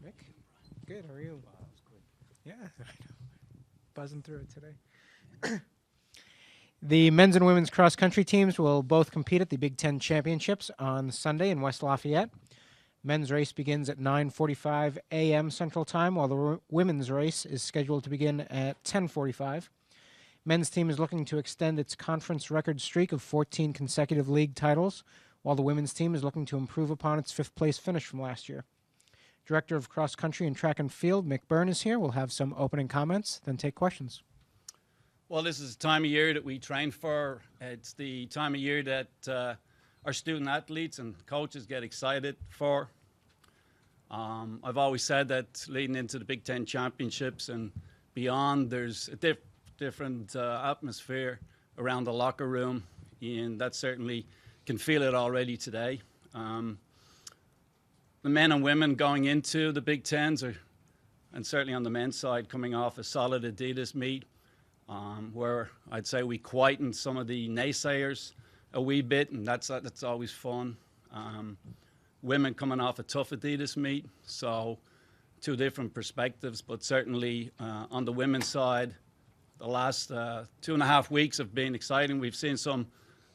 Mick? Good, how are you? Wow, that was quick. Yeah, I know. Buzzing through it today. The men's and women's cross country teams will both compete at the Big Ten Championships on Sunday in West Lafayette. Men's race begins at 9:45 a.m. Central Time, while the women's race is scheduled to begin at 10:45. Men's team is looking to extend its conference record streak of 14 consecutive league titles, while the women's team is looking to improve upon its fifth-place finish from last year. Director of Cross Country and Track and Field, Mick Byrne, is here. We'll have some opening comments, then take questions. Well, this is the time of year that we train for. It's the time of year that our student athletes and coaches get excited for. I've always said that leading into the Big Ten Championships and beyond, there's a different atmosphere around the locker room, and that certainly can feel it already today. The men and women going into the Big Tens are, and certainly on the men's side, coming off a solid Adidas meet, where I'd say we quietened some of the naysayers a wee bit, and that's always fun. Women coming off a tough Adidas meet, so two different perspectives, but certainly on the women's side, the last 2.5 weeks have been exciting. We've seen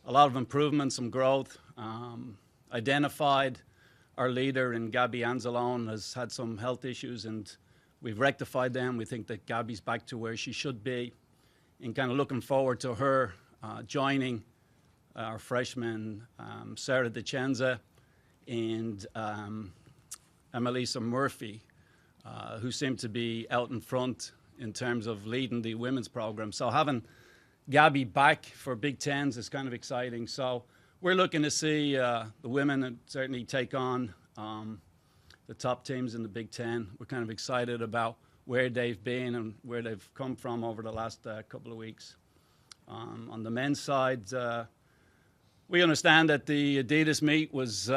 a lot of improvement, some growth, identified our leader in Gabby Anzalone has had some health issues, and we've rectified them. We think that Gabby's back to where she should be, and kind of looking forward to her joining our freshman Sarah DeCenza and Emelisa Murphy, who seem to be out in front in terms of leading the women's program. So having Gabby back for Big Tens is kind of exciting. So we're looking to see the women certainly take on the top teams in the Big Ten. We're kind of excited about where they've been and where they've come from over the last couple of weeks. On the men's side, we understand that the Adidas meet was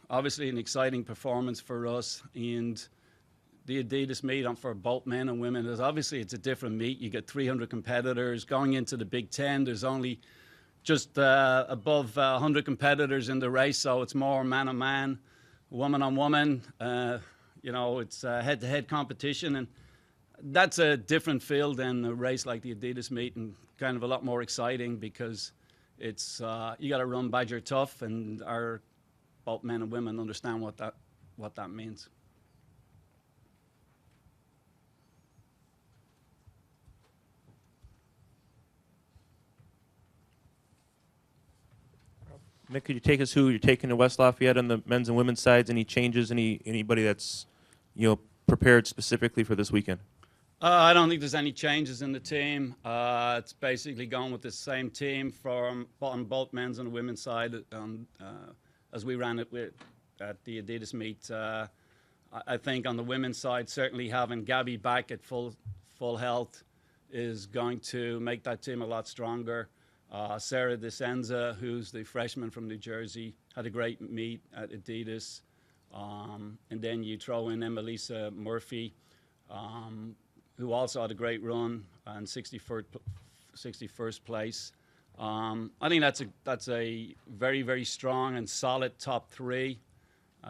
obviously an exciting performance for us, and the Adidas meet for both men and women is obviously it's a different meet. You get 300 competitors going into the Big Ten. There's only just above 100 competitors in the race, so it's more man on man, woman on woman. It's head-to-head competition, and that's a different field than a race like the Adidas meet, and kind of a lot more exciting because it's you got to run Badger tough, and our both men and women understand what that means. Mick, could you take us who you're taking to West Lafayette on the men's and women's sides? Any changes? Anybody that's prepared specifically for this weekend? I don't think there's any changes in the team. It's basically going with the same team on both men's and women's side as we ran it at the Adidas meet. I think on the women's side, certainly having Gabby back at full health is going to make that team a lot stronger. Sarah DeCenza, who's the freshman from New Jersey, had a great meet at Adidas. And then you throw in Emelisa Murphy, who also had a great run and 61st place. I think that's a very, very strong and solid top three.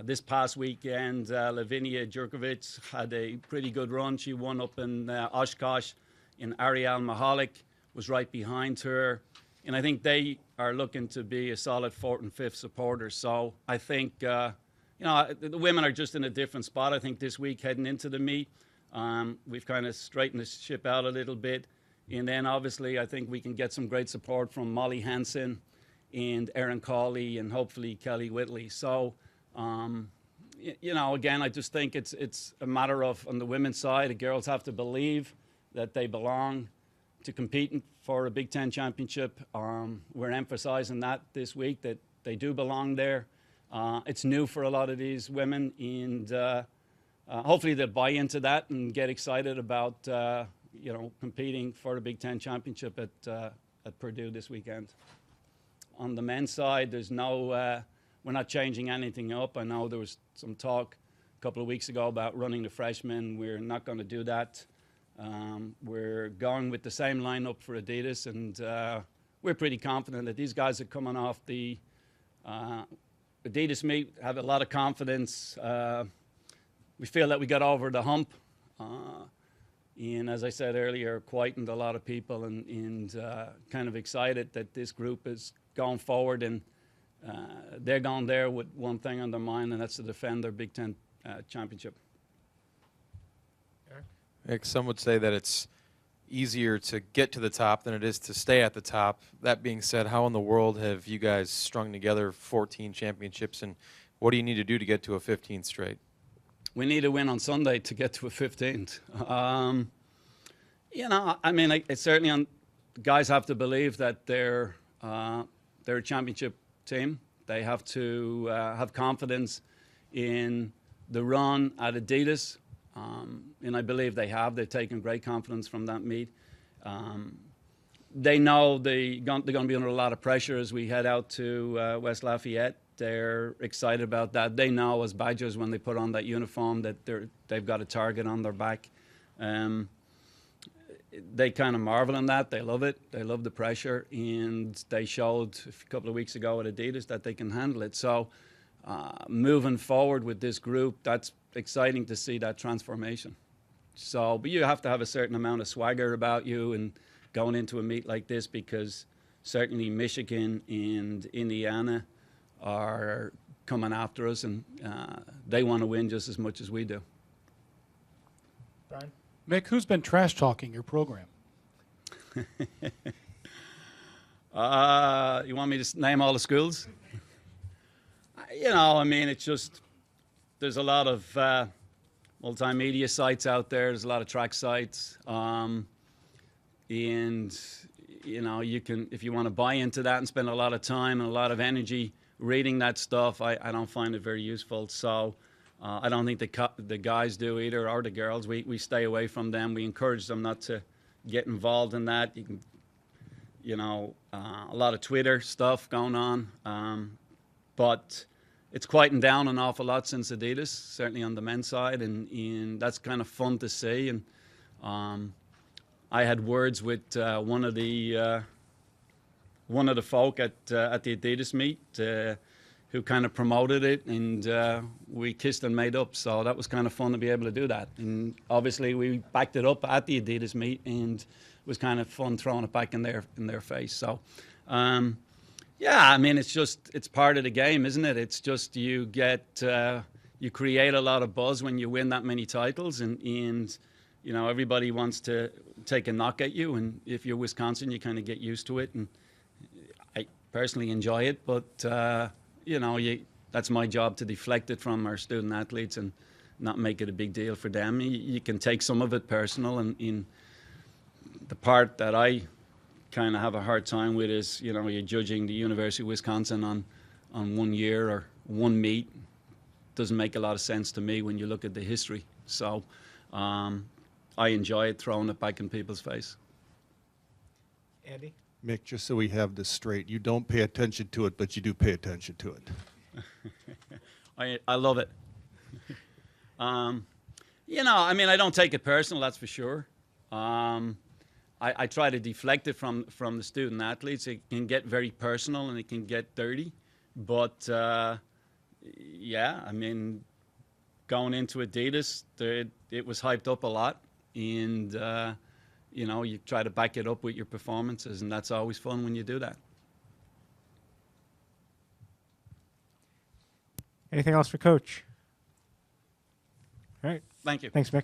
This past weekend, Lavinia Jurkovic had a pretty good run. She won up in Oshkosh, and Ariel Mahalik was right behind her. And I think they are looking to be a solid fourth and fifth supporter. So I think, the women are just in a different spot. I think this week heading into the meet, we've kind of straightened the ship out a little bit. And then obviously I think we can get some great support from Molly Hansen and Erin Cawley and hopefully Kelly Whitley. So, again, I just think it's a matter of, on the women's side, the girls have to believe that they belong to competing for a Big Ten championship. We're emphasizing that this week, that they do belong there. It's new for a lot of these women, and hopefully they'll buy into that and get excited about competing for the Big Ten championship at Purdue this weekend. On the men's side, there's we're not changing anything up. I know there was some talk a couple of weeks ago about running the freshmen. We're not going to do that. We're going with the same lineup for Adidas, and we're pretty confident that these guys are coming off the Adidas meet, have a lot of confidence. we feel that we got over the hump. And as I said earlier, quietened a lot of people and kind of excited that this group is going forward, and they're going there with one thing on their mind, and that's to defend their Big Ten championship. Mick, some would say that it's easier to get to the top than it is to stay at the top. That being said, how in the world have you guys strung together 14 championships, and what do you need to do to get to a 15th straight? We need a win on Sunday to get to a 15th. You know, I mean, it's certainly guys have to believe that they're a championship team. They have to have confidence in the run at Adidas. And I believe they have. They've taken great confidence from that meet. They know they're going to be under a lot of pressure as we head out to West Lafayette. They're excited about that. They know as Badgers when they put on that uniform that they've got a target on their back. They kind of marvel in that. They love it. They love the pressure. And they showed a couple of weeks ago at Adidas that they can handle it. So moving forward with this group, that's exciting to see that transformation. So, but you have to have a certain amount of swagger about you and going into a meet like this, because certainly Michigan and Indiana are coming after us, and they want to win just as much as we do. Brian? Mick, who's been trash talking your program? You want me to name all the schools? You know, I mean, it's just, there's a lot of multimedia sites out there. There's a lot of track sites. And, you know, you can, if you want to buy into that and spend a lot of time and a lot of energy reading that stuff, I don't find it very useful. So I don't think the guys do either, or the girls. We stay away from them. We encourage them not to get involved in that. You can, you know, a lot of Twitter stuff going on. But it's quieting down an awful lot since Adidas, certainly on the men's side, and that's kind of fun to see. And I had words with one of the folk at the Adidas meet who kind of promoted it, and we kissed and made up. So that was kind of fun to be able to do that. And obviously we backed it up at the Adidas meet, and it was kind of fun throwing it back in their face. So. Yeah, I mean, it's part of the game, isn't it? It's just you create a lot of buzz when you win that many titles, and you know, everybody wants to take a knock at you, and if you're Wisconsin, you kind of get used to it, and I personally enjoy it, but you know, that's my job to deflect it from our student athletes and not make it a big deal for them. You can take some of it personal, and in the part that I kind of have a hard time with is, you know, you're judging the University of Wisconsin on 1 year or one meet. Doesn't make a lot of sense to me when you look at the history. So I enjoy it, throwing it back in people's face. Andy? Mick, just so we have this straight, you don't pay attention to it, but you do pay attention to it. I love it. You know, I mean, I don't take it personal, that's for sure. I try to deflect it from the student athletes. It can get very personal and it can get dirty. But, yeah, I mean, going into Adidas, it was hyped up a lot. And, you know, you try to back it up with your performances, and that's always fun when you do that. Anything else for Coach? All right. Thank you. Thanks, Mick.